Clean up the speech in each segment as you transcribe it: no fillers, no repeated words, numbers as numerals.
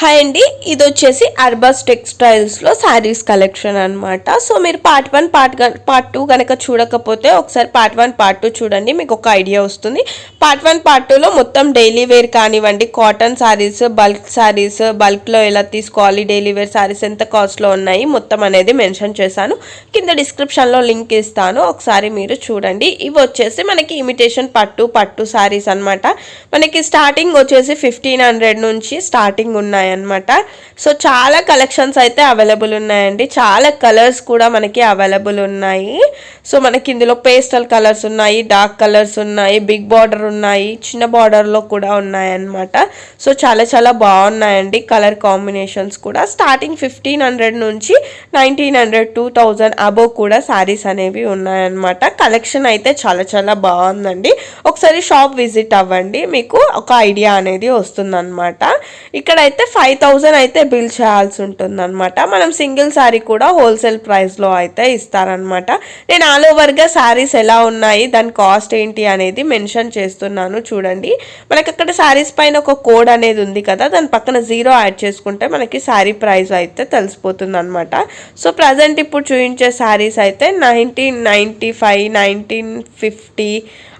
Hi అండి, ఇది వచ్చేసి అర్బస్ టెక్స్టైల్స్లో శారీస్ కలెక్షన్ అనమాట. సో మీరు పార్ట్ 1 పార్ట్ 2 కనుక చూడకపోతే ఒకసారి పార్ట్ 1 పార్ట్ 2 చూడండి, మీకు ఒక ఐడియా వస్తుంది. పార్ట్ 1 పార్ట్ 2లో మొత్తం డైలీ వేర్ కానివ్వండి, కాటన్ శారీస్, బల్క్లో ఎలా తీసుకోవాలి, డైలీ వేర్ శారీస్ ఎంత కాస్ట్లో ఉన్నాయి మొత్తం అనేది మెన్షన్ చేశాను. కింద డిస్క్రిప్షన్లో లింక్ ఇస్తాను, ఒకసారి మీరు చూడండి. ఇవి వచ్చేసి మనకి ఇమిటేషన్ పట్టు శారీస్ అనమాట. మనకి స్టార్టింగ్ వచ్చేసి 1500 నుంచి స్టార్టింగ్ ఉన్నాయి అన్నమాట. సో చాలా కలెక్షన్స్ అయితే అవైలబుల్ ఉన్నాయండి, చాలా కలర్స్ కూడా మనకి అవైలబుల్ ఉన్నాయి. సో మనకి ఇందులో పేస్టల్ కలర్స్ ఉన్నాయి, డార్క్ కలర్స్ ఉన్నాయి, బిగ్ బార్డర్ ఉన్నాయి, చిన్న బార్డర్లో కూడా ఉన్నాయి అన్నమాట. సో చాలా చాలా బాగున్నాయండి కలర్ కాంబినేషన్స్ కూడా. స్టార్టింగ్ 1500 నుంచి 1900 2000 అబోవ్ కూడా శారీస్ అనేవి ఉన్నాయన్నమాట. కలెక్షన్ అయితే చాలా చాలా బాగుందండి. ఒకసారి షాప్ విజిట్ అవ్వండి, మీకు ఒక ఐడియా అనేది వస్తుందన్నమాట. ఇక్కడైతే 5000 అయితే బిల్ చేయాల్సి ఉంటుంది అనమాట. మనం సింగిల్ శారీ కూడా హోల్సేల్ ప్రైస్లో అయితే ఇస్తారనమాట. నేను ఆల్ ఓవర్గా శారీస్ ఎలా ఉన్నాయి, దాని కాస్ట్ ఏంటి అనేది మెన్షన్ చేస్తున్నాను చూడండి. మనకి అక్కడ శారీస్ పైన ఒక కోడ్ అనేది ఉంది కదా, దాని పక్కన 0 యాడ్ చేసుకుంటే మనకి శారీ ప్రైస్ అయితే తెలిసిపోతుంది అనమాట. సో ప్రజెంట్ ఇప్పుడు చూపించే శారీస్ అయితే 1995 1950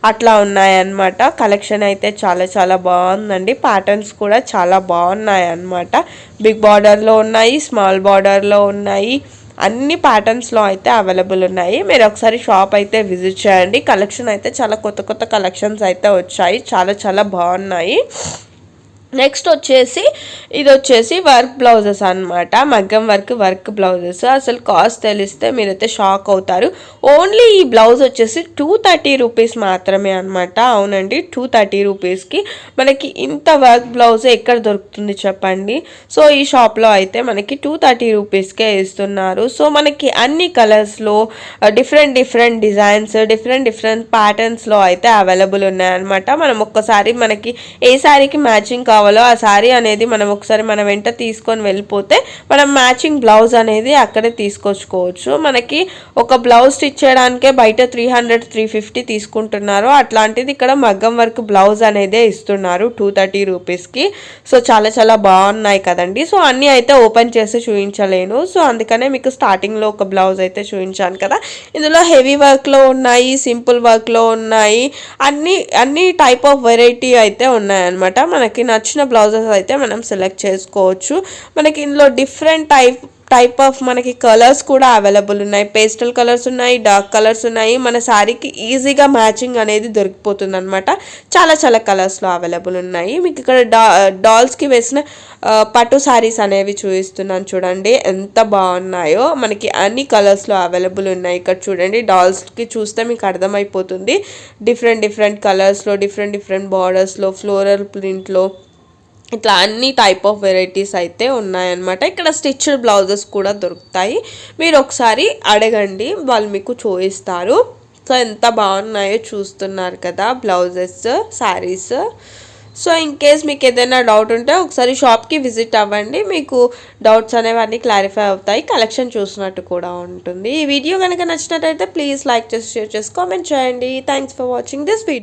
అట్లా ఉన్నాయన్నమాట. కలెక్షన్ అయితే చాలా చాలా బాగుందండి. ప్యాటర్న్స్ కూడా చాలా బాగున్నాయి అన్నమాట. బిగ్ బార్డర్లో ఉన్నాయి, స్మాల్ బార్డర్లో ఉన్నాయి, అన్ని ప్యాటర్న్స్లో అయితే అవైలబుల్ ఉన్నాయి. మీరు ఒకసారి షాప్ అయితే విజిట్ చేయండి. కలెక్షన్ అయితే చాలా కొత్త కొత్త కలెక్షన్స్ అయితే వచ్చాయి, చాలా చాలా బాగున్నాయి. నెక్స్ట్ వచ్చేసి ఇది వచ్చేసి వర్క్ బ్లౌజెస్ అనమాట. మగ్గం వర్క్ బ్లౌజెస్. అసలు కాస్ట్ తెలిస్తే మీరైతే షాక్ అవుతారు. ఓన్లీ ఈ బ్లౌజ్ వచ్చేసి 230 రూపీస్ మాత్రమే అనమాట. అవునండి, 230 రూపీస్కి మనకి ఇంత వర్క్ బ్లౌజ్ ఎక్కడ దొరుకుతుంది చెప్పండి. సో ఈ షాప్లో అయితే మనకి 230 రూపీస్కే ఇస్తున్నారు. సో మనకి అన్ని కలర్స్లో డిఫరెంట్ డిజైన్స్, డిఫరెంట్ ప్యాటర్న్స్లో అయితే అవైలబుల్ ఉన్నాయన్నమాట. మనం ఒక్కసారి మనకి ఏ శారీకి మ్యాచింగ్ కావాలో ఆ శారీ అనేది మనం ఒకసారి మన వెంట తీసుకొని వెళ్ళిపోతే మనం మ్యాచింగ్ బ్లౌజ్ అనేది అక్కడే తీసుకొచ్చుకోవచ్చు. మనకి ఒక బ్లౌజ్ స్టిచ్ చేయడానికే బయట 300 350 తీసుకుంటున్నారు. అట్లాంటిది ఇక్కడ మగ్గం వర్క్ బ్లౌజ్ అనేదే ఇస్తున్నారు 230 రూపీస్కి. సో చాలా చాలా బాగున్నాయి కదండి. సో అన్నీ అయితే ఓపెన్ చేసి చూపించలేను, సో అందుకనే మీకు స్టార్టింగ్లో ఒక బ్లౌజ్ అయితే చూపించాను కదా. ఇందులో హెవీ వర్క్లో ఉన్నాయి, సింపుల్ వర్క్లో ఉన్నాయి, అన్ని టైప్ ఆఫ్ వెరైటీ అయితే ఉన్నాయన్నమాట. మనకి నచ్చిన బ్లౌజెస్ అయితే మనం సెలెక్ట్ చేసుకోవచ్చు. మనకి ఇందులో డిఫరెంట్ టైప్ ఆఫ్ మనకి కలర్స్ కూడా అవైలబుల్ ఉన్నాయి. పేస్టల్ కలర్స్ ఉన్నాయి, డార్క్ కలర్స్ ఉన్నాయి. మన శారీకి ఈజీగా మ్యాచింగ్ అనేది దొరికిపోతుంది అనమాట. చాలా చాలా కలర్స్లో అవైలబుల్ ఉన్నాయి. మీకు ఇక్కడ డాల్స్కి వేసిన పట్టు శారీస్ అనేవి చూపిస్తున్నాను చూడండి, ఎంత బాగున్నాయో. మనకి అన్ని కలర్స్లో అవైలబుల్ ఉన్నాయి. ఇక్కడ చూడండి, డాల్స్కి చూస్తే మీకు అర్థమైపోతుంది. డిఫరెంట్ కలర్స్లో, డిఫరెంట్ బార్డర్స్లో, ఫ్లోరల్ ప్రింట్లో, ఇట్లా అన్ని టైప్ ఆఫ్ వెరైటీస్ అయితే ఉన్నాయన్నమాట. ఇక్కడ స్టిచ్డ్ బ్లౌజెస్ కూడా దొరుకుతాయి. మీరు ఒకసారి అడగండి, వాళ్ళు మీకు చూపిస్తారు. సో ఎంత బాగున్నాయో చూస్తున్నారు కదా blouses, saris. So in case మీకు ఏదైనా డౌట్ ఉంటే ఒకసారి షాప్కి విజిట్ అవ్వండి, మీకు డౌట్స్ అనేవన్నీ క్లారిఫై అవుతాయి, కలెక్షన్ చూసినట్టు కూడా ఉంటుంది. ఈ వీడియో కనుక నచ్చినట్టయితే ప్లీజ్ లైక్ చేసి, షేర్ చేసి, కామెంట్ చేయండి. Thanks for watching this video.